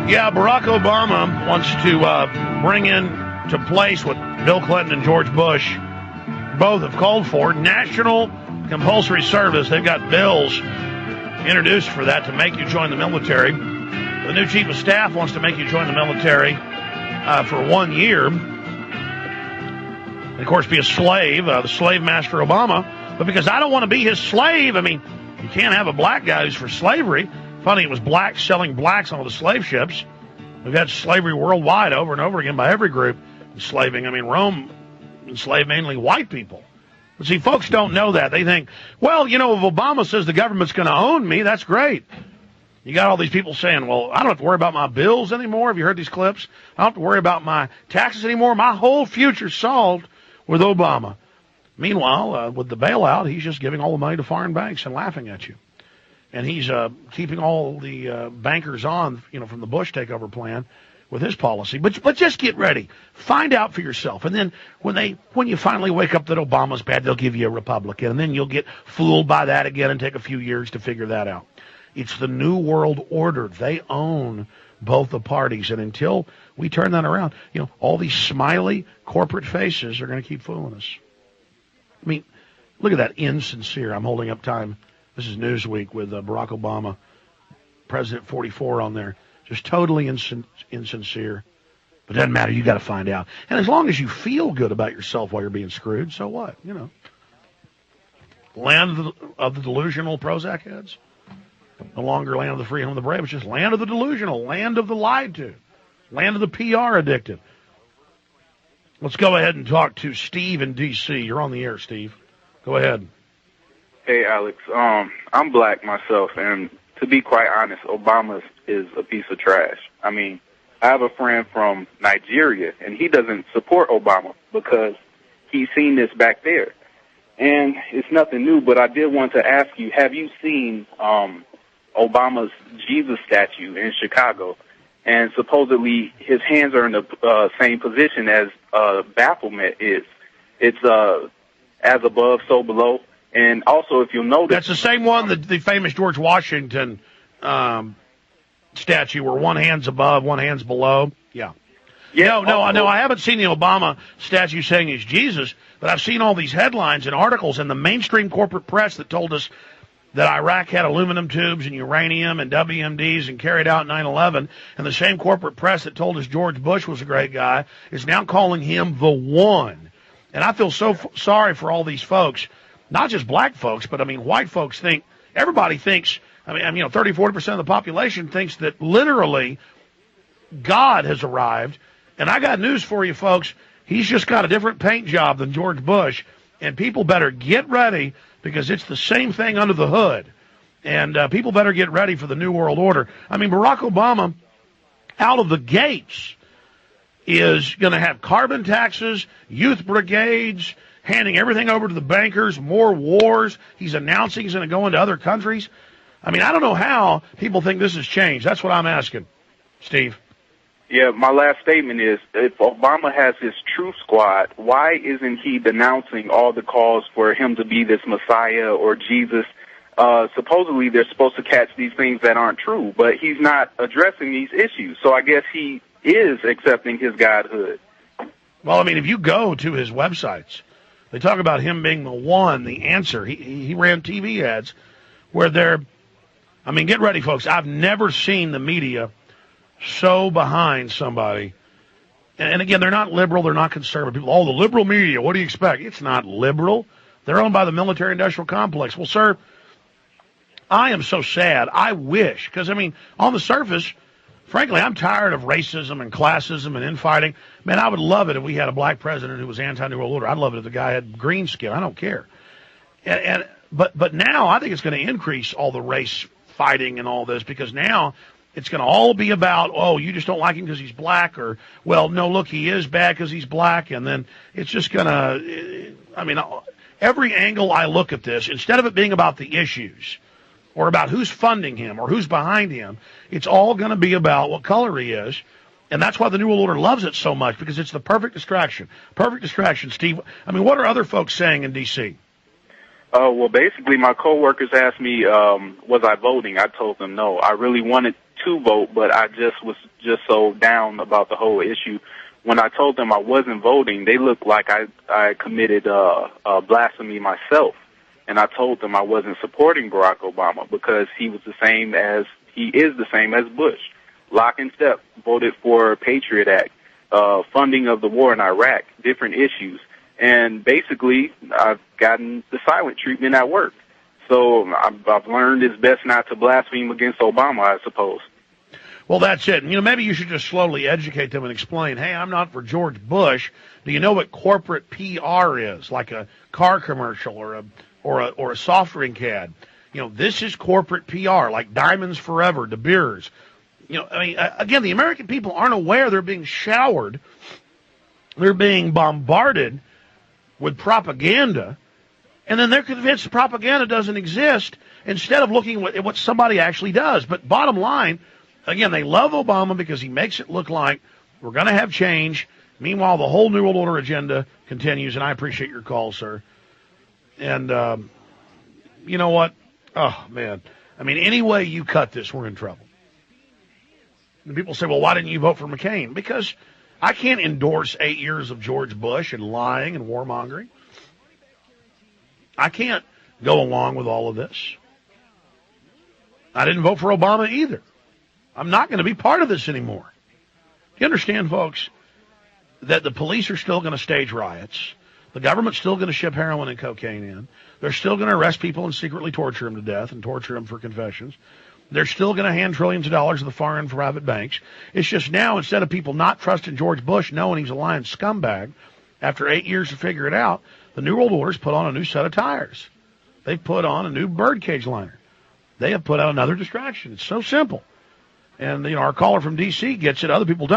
Yeah, Barack Obama wants to bring into place what Bill Clinton and George Bush both have called for, national compulsory service. They've got bills introduced for that to make you join the military. The new chief of staff wants to make you join the military for 1 year. And, of course, be a slave, the slave master Obama. But because I don't want to be his slave, I mean, you can't have a black guy who's for slavery. Funny, it was blacks selling blacks on all the slave ships. We've had slavery worldwide over and over again by every group enslaving. I mean, Rome enslaved mainly white people. But see, folks don't know that. They think, well, you know, if Obama says the government's going to own me, that's great. You got all these people saying, well, I don't have to worry about my bills anymore. Have you heard these clips? I don't have to worry about my taxes anymore. My whole future's solved with Obama. Meanwhile, with the bailout, he's just giving all the money to foreign banks and laughing at you. And he's keeping all the bankers on, you know, from the Bush takeover plan with his policy. But just get ready. Find out for yourself. And then when you finally wake up that Obama's bad, they'll give you a Republican. And then you'll get fooled by that again and take a few years to figure that out. It's the New World Order. They own both the parties. And until we turn that around, you know, all these smiley corporate faces are going to keep fooling us. I mean, look at that insincere. I'm holding up time. This is Newsweek with Barack Obama, President 44 on there. Just totally insincere. But it doesn't matter. You got to find out. And as long as you feel good about yourself while you're being screwed, so what? You know. Land of the delusional Prozac heads. No longer land of the free and of the brave. It's just land of the delusional, land of the lied to, land of the PR addicted. Let's go ahead and talk to Steve in D.C. You're on the air, Steve. Go ahead. Hey, Alex. I'm black myself, and to be quite honest, Obama is a piece of trash. I mean, I have a friend from Nigeria, and he doesn't support Obama because he's seen this back there. And it's nothing new, but I did want to ask you, have you seen Obama's Jesus statue in Chicago? And supposedly his hands are in the same position as Baphomet is. It's as above, so below. And also, if you'll notice... That's the same one, the famous George Washington statue where one hand's above, one hand's below. Yeah. Yeah. No, I haven't seen the Obama statue saying he's Jesus, but I've seen all these headlines and articles in the mainstream corporate press that told us that Iraq had aluminum tubes and uranium and WMDs and carried out 9/11, and the same corporate press that told us George Bush was a great guy is now calling him the one. And I feel so sorry for all these folks. Not just black folks, but, I mean, white folks think, everybody thinks, I mean, you know, 30-40% of the population thinks that literally God has arrived. And I got news for you, folks. He's just got a different paint job than George Bush. And people better get ready because it's the same thing under the hood. And people better get ready for the New World Order. I mean, Barack Obama, out of the gates, is going to have carbon taxes, youth brigades, handing everything over to the bankers, more wars. He's announcing he's going to go into other countries. I mean, I don't know how people think this has changed. That's what I'm asking, Steve. Yeah, my last statement is, if Obama has his truth squad, why isn't he denouncing all the calls for him to be this Messiah or Jesus? Supposedly they're supposed to catch these things that aren't true, but he's not addressing these issues. So I guess he is accepting his godhood. Well, I mean, if you go to his websites, they talk about him being the one, the answer. He ran TV ads where they're, I mean, get ready, folks. I've never seen the media so behind somebody. And again, they're not liberal. They're not conservative people. Oh, the liberal media, what do you expect? It's not liberal. They're owned by the military-industrial complex. Well, sir, I am so sad. I wish, because, I mean, on the surface, frankly, I'm tired of racism and classism and infighting. Man, I would love it if we had a black president who was anti-New World Order. I'd love it if the guy had green skin. I don't care. But now I think it's going to increase all the race fighting and all this, because now it's going to all be about, oh, you just don't like him because he's black, or, well, no, look, he is bad because he's black. And then it's just going to, I mean, every angle I look at this, instead of it being about the issues or about who's funding him or who's behind him, it's all going to be about what color he is. And that's why the New World Order loves it so much, because it's the perfect distraction. Perfect distraction, Steve. I mean, what are other folks saying in D.C.? Well, basically, my coworkers asked me, was I voting? I told them no. I really wanted to vote, but I just was so down about the whole issue. When I told them I wasn't voting, they looked like I committed blasphemy myself. And I told them I wasn't supporting Barack Obama because he is the same as Bush. Lock and step, voted for Patriot Act, funding of the war in Iraq, different issues. And basically, I've gotten the silent treatment at work. So I've learned it's best not to blaspheme against Obama, I suppose. Well, that's it. And, maybe you should just slowly educate them and explain, hey, I'm not for George Bush. Do you know what corporate PR is, like a car commercial or a soft drink ad? This is corporate PR, like Diamonds Forever, De Beers. Again, the American people aren't aware they're being showered. They're being bombarded with propaganda, and then they're convinced the propaganda doesn't exist instead of looking at what somebody actually does. But bottom line, again, they love Obama because he makes it look like we're going to have change. Meanwhile, the whole New World Order agenda continues, and I appreciate your call, sir. And you know what? Oh, man. I mean, any way you cut this, we're in trouble. And people say, well, why didn't you vote for McCain? Because I can't endorse 8 years of George Bush and lying and warmongering. I can't go along with all of this. I didn't vote for Obama either. I'm not going to be part of this anymore. You understand, folks, that the police are still going to stage riots. The government's still going to ship heroin and cocaine in. They're still going to arrest people and secretly torture them to death and torture them for confessions. They're still going to hand trillions of dollars to the foreign private banks. It's just now, instead of people not trusting George Bush, knowing he's a lying scumbag, after 8 years to figure it out, the New World Order's put on a new set of tires. They've put on a new birdcage liner. They have put out another distraction. It's so simple. And, our caller from D.C. gets it. Other people don't.